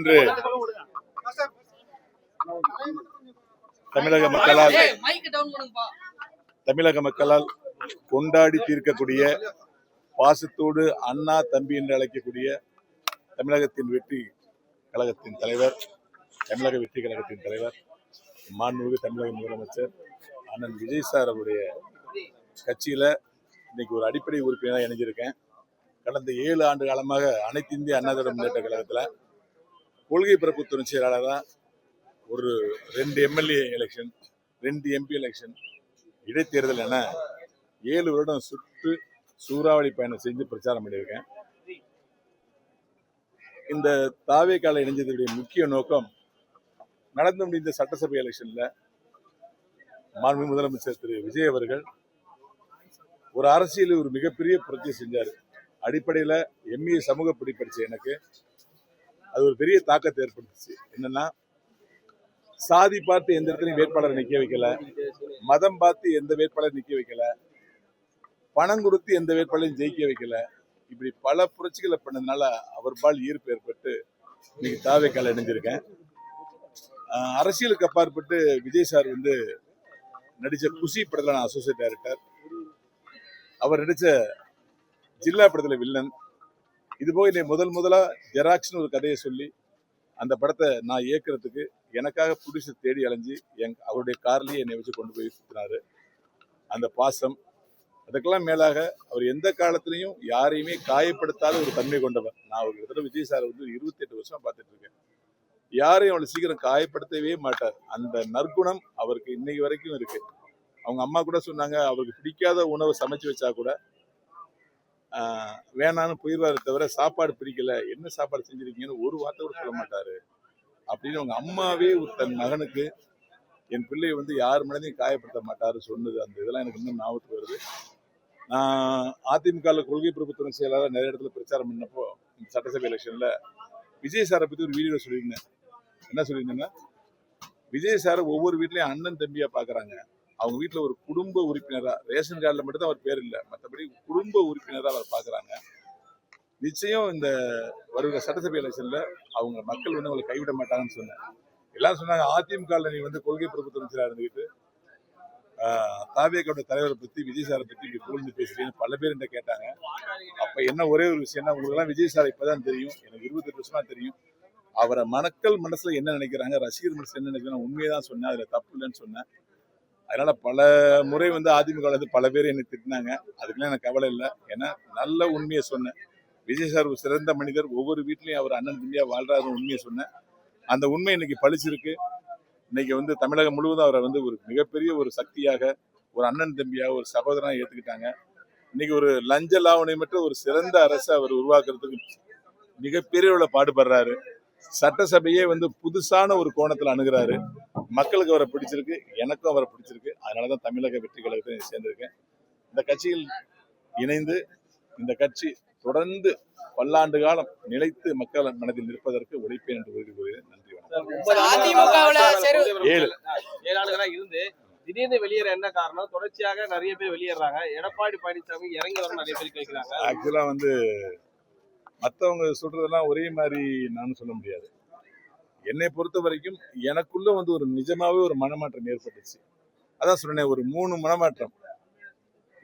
இன்று தமிழக மக்களால் கொண்டாடி தீர்க்கக்கூடிய பாசத்தோடு அண்ணா தம்பி என்று அழைக்கக்கூடிய தமிழகத்தின் வெற்றி கழகத்தின் தலைவர், தமிழக வெற்றி கழகத்தின் தலைவர், மாண்புமிகு தமிழக முதலமைச்சர் அண்ணன் விஜய் சார் அவருடைய கட்சியில இன்னைக்கு ஒரு அடிப்படை உறுப்பினராக இணைஞ்சிருக்கேன். கடந்த 7 ஆண்டு காலமாக அனைத்து இந்திய அண்ணா திராவிட முன்னேற்ற கழகத்தில் கொள்கை பரப்பு துணை செயலாளராக ஒரு 2 எம்எல்ஏ எலெக்ஷன், 2 எம்பி எலெக்ஷன், இடைத்தேர்தல் என 7 வருடம் சுற்று சூறாவளி பயணம் செஞ்சு பிரச்சாரம் பண்ணியிருக்கேன். இந்த தாவேக்கால இணைஞ்சதுடைய முக்கிய நோக்கம், நடந்து முடிந்த சட்டசபை எலெக்ஷன்ல மாண்புமிகு முதலமைச்சர் திரு விஜய் அவர்கள் ஒரு அரசியலில் ஒரு மிகப்பெரிய புரட்சி செஞ்சார். அடிப்படையில எம்ஏ சமூக படி படிச்ச எனக்கு அது ஒரு பெரிய தாக்கத்தை ஏற்படுத்துச்சு. என்னன்னா, சாதி பார்த்து எந்த இடத்துலையும் வேட்பாளர் நிக்க வைக்கல, மதம் பார்த்து எந்த வேட்பாளர் நிக்க வைக்கல, பணம் கொடுத்து எந்த வேட்பாளரையும் ஜெயிக்க வைக்கல. இப்படி பல புரட்சிகளை பண்ணதுனால அவர் பால் ஈர்ப்பு ஏற்பட்டு இன்னைக்கு தாவேக்கால இணைஞ்சிருக்கேன். அரசியலுக்கு அப்பாற்பட்டு விஜய் சார் நடிச்ச குஷி படத்துல நான் அசோசியேட் டைரக்டர், அவர் நடிச்ச ஜில்லா படத்துல வில்லன். இது போக என்னை முதலா ஜெராக்ஸ்னு ஒரு கதையை சொல்லி அந்த படத்தை நான் இயக்குறதுக்கு எனக்காக ப்ரொடியூசர் தேடி அலைஞ்சு அவருடைய கார்லயே என்னை வச்சு கொண்டு போய் சுத்தினாரு. அந்த பாசம், அதுக்கெல்லாம் மேலாக அவர் எந்த காலத்திலையும் யாரையுமே காயப்படுத்தாத ஒரு தன்மை கொண்டவர். நான் ஒரு இடத்துல விஜய் சார் 28 வருஷமா பார்த்துட்டு இருக்கேன். யாரையும் அவ்வளவு சீக்கிரம் காயப்படுத்தவே மாட்டார். அந்த நற்குணம் அவருக்கு இன்னைக்கு வரைக்கும் இருக்கு. அவங்க அம்மா கூட சொன்னாங்க, அவருக்கு பிடிக்காத உணவை சமைச்சு வச்சா கூட வேணான்னு போயிடுவாரு தவிர சாப்பாடு பிடிக்கல, என்ன சாப்பாடு செஞ்சிருக்கீங்கன்னு ஒரு வார்த்தை கூட சொல்ல மாட்டாரு அப்படின்னு அவங்க அம்மாவே தன் மகனுக்கு என் பிள்ளை யார் மனதையும் காயப்படுத்த மாட்டாரு சொன்னது. அந்த இதெல்லாம் எனக்கு இன்னும் ஞாபகத்துக்கு வருது. நான் அதிமுக கொள்கை பரப்பு துணை செயலாளர் நிறைய இடத்துல பிரச்சாரம் பண்ணப்போ இந்த சட்டசபை எலெக்ஷன்ல விஜய் சாரை பத்தி ஒரு வீடியோ சொல்லியிருந்தேன். என்ன சொல்லியிருந்தேன்னா, விஜய் சாரை ஒவ்வொரு வீட்லயும் அண்ணன் தம்பியா பாக்குறாங்க. அவங்க வீட்டுல ஒரு குடும்ப உறுப்பினரா, ரேஷன் கார்டுல மட்டும் தான் அவர் பேர் இல்லை, மற்றபடி குடும்ப உறுப்பினரா அவர் பாக்குறாங்க. நிச்சயம் இந்த வருகிற சட்டசபை எலெக்ஷன்ல அவங்க மக்கள் அவங்களை கைவிட மாட்டாங்கன்னு சொன்னேன். எல்லாரும் சொன்னாங்க, அதிமுக நீ கொள்கை பரப்பு துணை செயலாளர் இருந்துகிட்டு தாவேக்காவோட தலைவரை பத்தி விஜய் சாரை பத்தி இப்படி புகழ்ந்து பேசுறீங்கன்னு பல பேர் என்ன கேட்டாங்க. அப்ப என்ன ஒரே ஒரு விஷயம், உங்களுக்கு எல்லாம் விஜய் சாரை இப்பதான் தெரியும், எனக்கு 28 வருஷமா தெரியும். அவரை மக்கள் மனசுல என்ன நினைக்கிறாங்க, ரசிகர் மனசுல என்ன நினைக்கிறாங்க, உண்மையதான் சொன்னேன், அதுல தப்பு இல்லைன்னு சொன்னேன். அதனால பல முறை அதிமுக பல பேர் என்னை திட்டினாங்க. அதுக்கெல்லாம் எனக்கு கவலை இல்லை. ஏன்னா நல்ல உண்மையை சொன்னேன். விஜய் சார் ஒரு சிறந்த மனிதர், ஒவ்வொரு வீட்லயும் அவர் அண்ணன் தம்பியா வாழ்றாரு உண்மையை சொன்னேன். அந்த உண்மை இன்னைக்கு பழிச்சிருக்கு. இன்னைக்கு தமிழகம் முழுவதும் அவரை ஒரு மிகப்பெரிய ஒரு சக்தியாக, ஒரு அண்ணன் தம்பியாக, ஒரு சகோதரனாக ஏத்துக்கிட்டாங்க. இன்னைக்கு ஒரு லஞ்ச லாவணியமற்ற ஒரு சிறந்த அரசை அவர் உருவாக்குறதுக்கு மிகப்பெரிய பாடுபடுறாரு. சட்டசபையே புதுசான ஒரு கோணத்துல அணுகிறாரு. மக்களுக்கு அவரை பிடிச்சிருக்கு, எனக்கும் அவரை பிடிச்சிருக்கு. அதனாலதான் தமிழக வெற்றி கழகத்தை சேர்ந்திருக்கேன். இந்த கட்சியில் இணைந்து இந்த கட்சி தொடர்ந்து பல்லாண்டு காலம் நிலைத்து மக்கள் மனதில் நிற்பதற்கு உழைப்பேன் என்று உறுதி கூறுகிறேன். நன்றி, வணக்கம். திடீர்னு வெளியேற என்ன காரணம்? தொடர்ச்சியாக நிறைய பேர் வெளியேறாங்க. எடப்பாடி பழனிசாமி இறங்கி வர நிறைய பேர் கேட்கிறாங்க. ஆக்சுவலா மற்றவங்க சொல்றதெல்லாம் ஒரே மாதிரி நானும் சொல்ல முடியாது. என்னை பொறுத்த வரைக்கும் எனக்குள்ள ஒரு நிஜமாவே ஒரு மனமாற்றம் ஏற்பட்டுச்சு. அதான் சொன்னேன், ஒரு 3 மனமாற்றம்.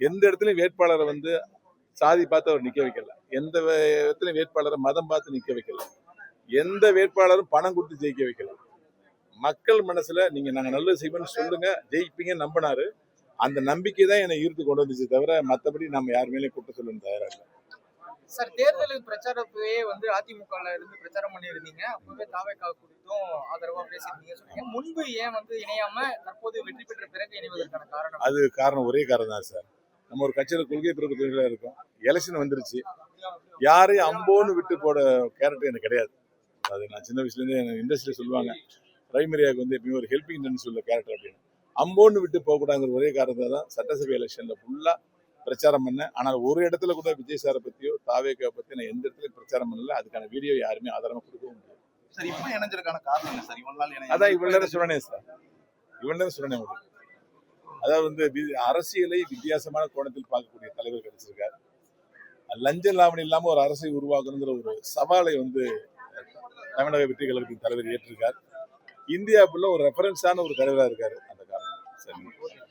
எந்த இடத்துலயும் வேட்பாளரை சாதி பார்த்து அவர் நிக்க வைக்கல, எந்த இடத்துலயும் வேட்பாளரை மதம் பார்த்து நிக்க வைக்கல, எந்த வேட்பாளரும் பணம் கொடுத்து ஜெயிக்க வைக்கல. மக்கள் மனசுல நீங்க நாங்க நல்லது செய்வோம்னு சொல்லுங்க, ஜெயிப்பீங்க நம்பினாரு. அந்த நம்பிக்கை தான் என்னை ஈர்த்து கொண்டு வந்துச்சு தவிர மற்றபடி நம்ம யார் மேலேயும் கூட்ட சொல்லணும் தயாரா இல்லை. சார், தேர்தல் பிரச்சாரத்தையே அதிமுகல இருந்து பிரச்சாரம் பண்ணியிருந்தீங்க. அப்பவே தாவேக்கா குறித்தும் ஆதரவா பேசியிருந்தீங்க சொன்னீங்க. முன்பு ஏன் இணையாம தற்போது வெற்றி பெற்ற பிறகு இணைவதற்கான காரணம்? அது காரணம் ஒரே காரணம் தான் சார். நம்ம ஒரு கட்சியில கொள்கை பரப்பு துறையில இருக்கோம். எலெக்ஷன் வந்துருச்சு, யாரையும் அம்போன்னு விட்டு போட கேரக்டர் எனக்கு கிடையாது. அது நான் சின்ன வயசுல இருந்து எனக்கு இண்டஸ்ட்ரியில சொல்லுவாங்க, பிரைமரியாவுக்கு எப்பயுமே ஒரு ஹெல்பிங் டென்ஸ் உள்ள கேரக்டர் அப்படின்னு. அம்போன்னு விட்டு போகக்கூடாதுங்கிற ஒரே காரணத்தால் தான் சட்டசபை எலெக்ஷன்ல ஃபுல்லா பிரச்சாரம் பண்ணேன். ஆனால் ஒரு இடத்துல கூட விஜய் சாரை பத்தியோ தாவேக்கா பத்தி நான் எந்த இடத்துலயும் பிரச்சாரம் பண்ணல. அதுக்கான வீடியோ யாருமே ஆதாரமா கொடுக்கவும் முடியாது. சார், இப்போ இணைஞ்சதுக்கான காரணம் என்ன சார்? அதான் இவ்வளவு நேரம் சொன்னேன் சார், இவ்வளவு நேரம் சொன்னேன் உங்களுக்கு. அதாவது அரசியலை வித்தியாசமான கோணத்தில் பார்க்கக்கூடிய தலைவர் கிடைச்சிருக்காரு. லஞ்ச லாவணி இல்லாம ஒரு அரசை உருவாக்கணுங்கிற ஒரு சவாலை தமிழக வெற்றி கழகத்தின் தலைவர் ஏற்றிருக்கார். இந்தியாவுக்குள்ள ஒரு ரெஃபரன்ஸான ஒரு தலைவராக இருக்காரு. அந்த காரணம் சரி.